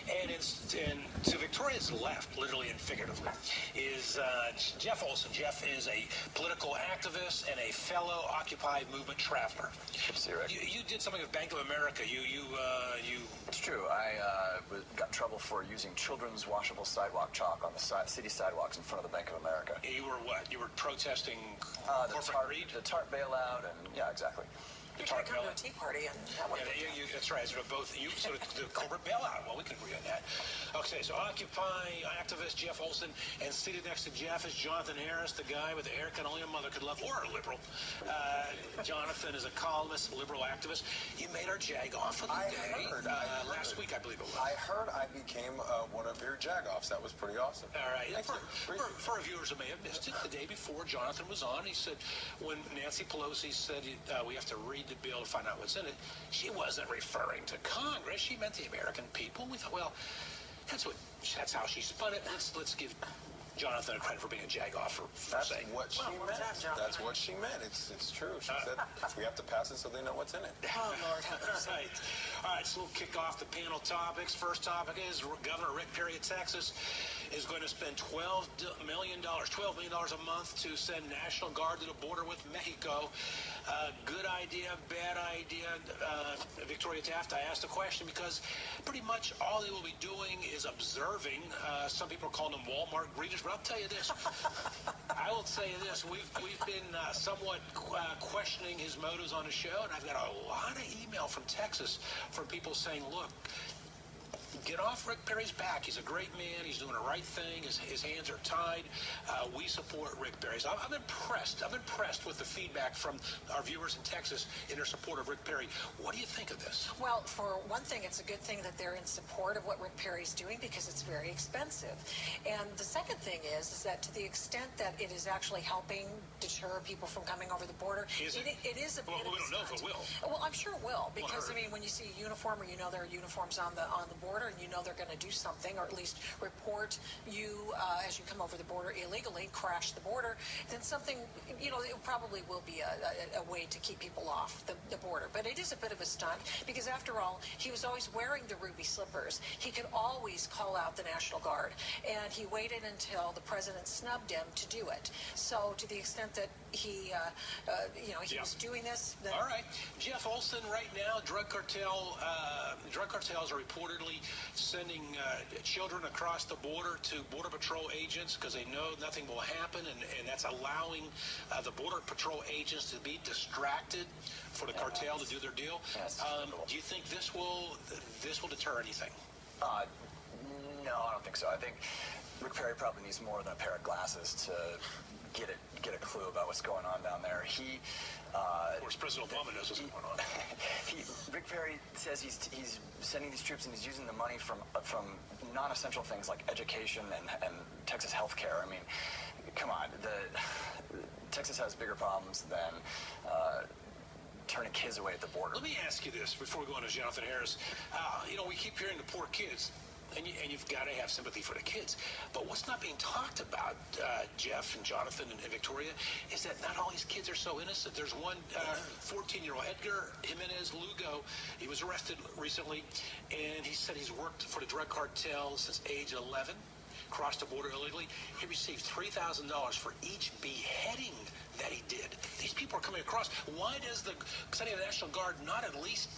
And to Victoria's left, literally and figuratively, is Jeff Olson. Jeff is a political activist and a fellow Occupy movement traveler. You did something with Bank of America. It's true. I got in trouble for using children's washable sidewalk chalk on the city sidewalks in front of the Bank of America. You were what? You were protesting the TARP bailout, and yeah, exactly. You can't come to a tea party and that one. Yeah, that's right. Sort of both. So the corporate bailout. Well, we can agree on that. Okay, so Occupy activist Jeff Olson, and seated next to Jeff is Jonathan Harris, the guy with the haircut only a mother could love, or a liberal. Jonathan is a columnist, liberal activist. You made our jag-off of the day. Last week, I believe it was. I heard I became one of your jag-offs. That was pretty awesome. All right. For our viewers who may have missed it, the day before Jonathan was on, he said, when Nancy Pelosi said we have to read the bill to find out what's in it, she wasn't referring to Congress. She meant the American people. We thought, well, that's how she spun it. Let's give Jonathan a credit for being a jag-off for saying. That's what she meant. That's what she meant. It's true. She said we have to pass it so they know what's in it. Oh, Lord have mercy. Right. All right, so we'll kick off the panel topics. First topic is Governor Rick Perry of Texas is going to spend $12 million a month to send National Guard to the border with Mexico. Good idea, bad idea. Victoria Taft, I asked the question because pretty much all they will be doing is observing. Some people are calling them Walmart greeters, but I'll tell you this. I will tell you this. We've been somewhat questioning his motives on the show, and I've got a lot of email from Texas from people saying, look, get off Rick Perry's back. He's a great man. He's doing the right thing. His hands are tied. We support Rick Perry. So I'm impressed. I'm impressed with the feedback from our viewers in Texas in their support of Rick Perry. What do you think of this? Well, for one thing, it's a good thing that they're in support of what Rick Perry's doing because it's very expensive. And the second thing is that to the extent that it is actually helping deter people from coming over the border, it is a bit we don't know if it will. Well, I'm sure it will because, I mean, when you see a uniform or you know there are uniforms on the border, and you know they're going to do something, or at least report you as you come over the border illegally, crash the border, then something, it probably will be a way to keep people off the border. But it is a bit of a stunt because, after all, he was always wearing the ruby slippers. He could always call out the National Guard, and he waited until the president snubbed him to do it. So to the extent that he was doing this. All right. Jeff Olson, right now, drug cartels are reportedly sending children across the border to Border Patrol agents because they know nothing will happen, and that's allowing the Border Patrol agents to be distracted for the cartel to do their deal. Do you think this will deter anything? No, I don't think so. I think Rick Perry probably needs more than a pair of glasses to get a clue about what's going on down there. Of course, President Obama knows what's going on. Rick Perry says he's sending these troops and he's using the money from non-essential things like education and Texas health care. I mean, come on, Texas has bigger problems than turning kids away at the border. Let me ask you this before we go on to Jonathan Harris. We keep hearing the poor kids. And you've got to have sympathy for the kids. But what's not being talked about, Jeff and Jonathan and Victoria, is that not all these kids are so innocent. There's one 14-year-old, Edgar Jimenez Lugo. He was arrested recently, and he said he's worked for the drug cartel since age 11, crossed the border illegally. He received $3,000 for each beheading that he did. These people are coming across. Why does the National Guard not at least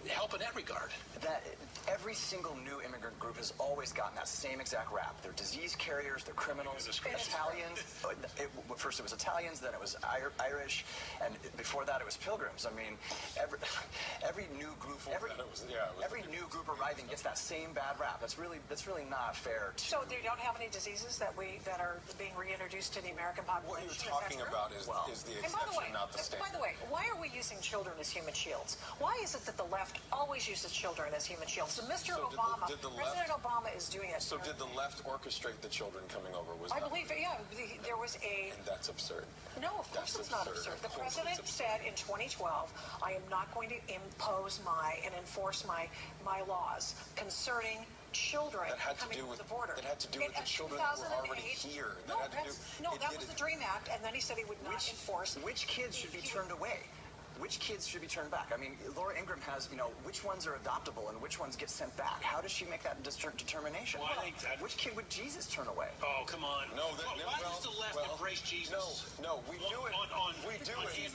help in that regard? That every single new immigrant group has always gotten that same exact rap. They're disease carriers, they're criminals, Italians. First it was Italians, then it was Irish, and before that it was pilgrims. I mean, every new group arriving gets that same bad rap. That's really not fair. So they don't have any diseases that are being reintroduced to the American population? What you're talking about is the exception, not the standard. By the way, why are we using children as human shields? Why is it that the left always uses children as human shields? So President Obama is doing it. So did the left orchestrate the children coming over? I believe, there was a... And that's absurd. No, of course it's not absurd. The president said in 2012, I am not going to impose and enforce my laws concerning children coming over the border. It had to do with the children that were already here. That was the DREAM Act, and then he said he would not enforce. Which kids should be turned away? which kids should be turned back? I mean, Laura Ingraham has, which ones are adoptable and which ones get sent back? How does she make that determination? Well, I think that... Which kid would Jesus turn away? Oh, come on. No, why does the left embrace Jesus? No, we do it. We do it. We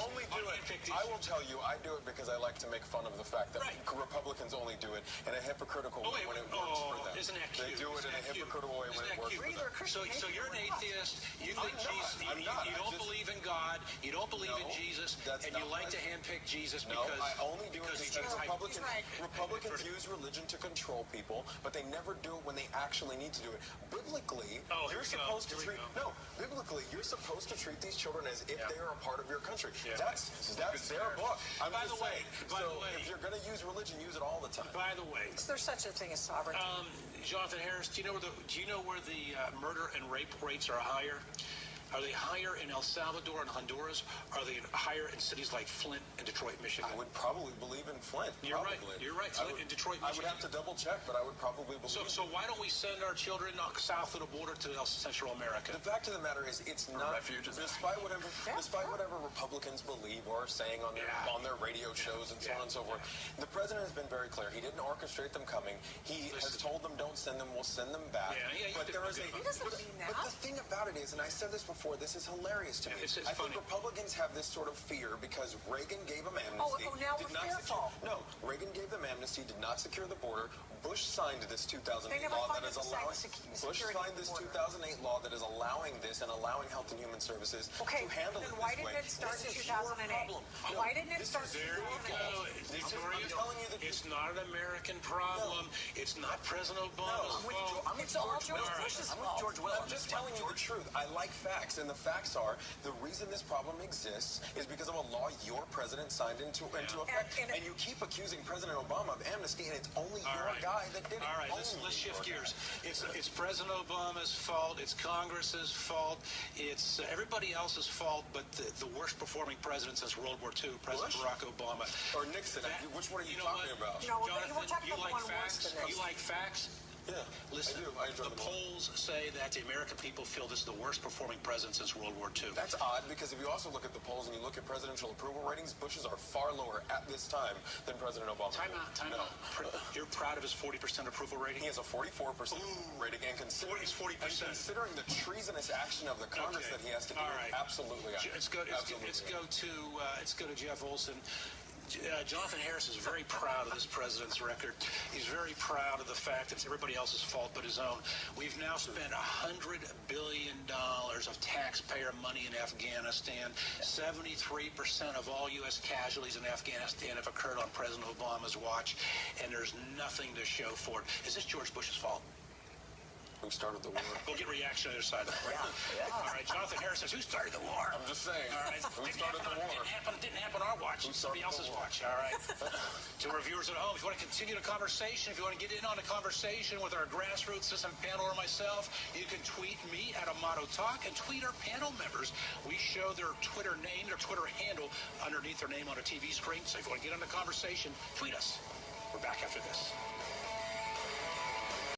only do it. I will tell you, I do it because I like to make fun of the fact that Republicans only do it in a hypocritical way when it works for them. Isn't that cute? They do it in a hypocritical way when it works for them. So you're an atheist. You think Jesus? You don't believe in God. You don't believe in Jesus, and you like to handpick Jesus because I only do it because Republicans Right. use religion to control people, but they never do it when they actually need to do it. Biblically, you're supposed to treat these children as if they are a part of your country. Yeah. That's their book. By the way, if you're going to use religion, use it all the time. Is there such a thing as sovereignty? Jonathan Harris, do you know where the murder and rape rates are higher? Are they higher in El Salvador and Honduras? Are they higher in cities like Flint and Detroit, Michigan? I would probably believe in Flint. You're right. Flint and Detroit, Michigan. I would have to double check, but I would probably believe. So why don't we send our children south of the border to Central America? The fact of the matter is, it's not. Despite whatever Republicans believe or are saying on their radio shows and so on and so forth, the president has been very clear. He didn't orchestrate them coming. He has told them, don't send them. We'll send them back. But there is He doesn't mean that. But the thing about it is, and I said this before, this is hilarious to me. I think Republicans have this sort of fear because Reagan gave them amnesty. Now we're fearful. No, Reagan gave them amnesty, did not secure the border. Bush signed this 2008 law that is allowing. Bush signed this 2008 law that is allowing this and allowing Health and Human Services to handle it this way. Why didn't it start in 2008? Why didn't it start in 2008? Victoria, it's not an American problem. It's not President Obama's fault. It's all George Bush's fault. I'm just telling you the truth. I like facts, and the facts are the reason this problem exists is because of a law your president signed into effect. And you keep accusing President Obama of amnesty, and it's only your guy that did it. All right, let's shift gears. It's President Obama's fault. It's Congress's fault. It's everybody else's fault, but the worst performing president since World War II, President Barack Obama. Or Nixon. Which one are you talking about? Jonathan, you like facts? You like facts? Yeah, listen, I do. The polls say that the American people feel this is the worst performing president since World War II. That's odd because if you also look at the polls and you look at presidential approval ratings, Bush's are far lower at this time than President Obama. Time out. You're proud of his 40% approval rating? He has a 44% rating, and considering the treasonous action of the Congress that he has to do, absolutely. Let's go to Jeff Olson. Jonathan Harris is very proud of this president's record. He's very proud of the fact that it's everybody else's fault but his own. We've now spent $100 billion of taxpayer money in Afghanistan. 73% of all U.S. casualties in Afghanistan have occurred on President Obama's watch, and there's nothing to show for it. Is this George Bush's fault? Who started the war? We'll get reaction on the other side. All right, Jonathan Harris says, who started the war? I'm just saying. All right. Who started the war? Didn't happen on our watch. Somebody else's watch. All right. To our viewers at home, if you want to continue the conversation, if you want to get in on the conversation with our Grassroots system panel or myself, you can tweet me at Amato Talk and tweet our panel members. We show their Twitter name, their Twitter handle underneath their name on a TV screen. So if you want to get in the conversation, tweet us. We're back after this.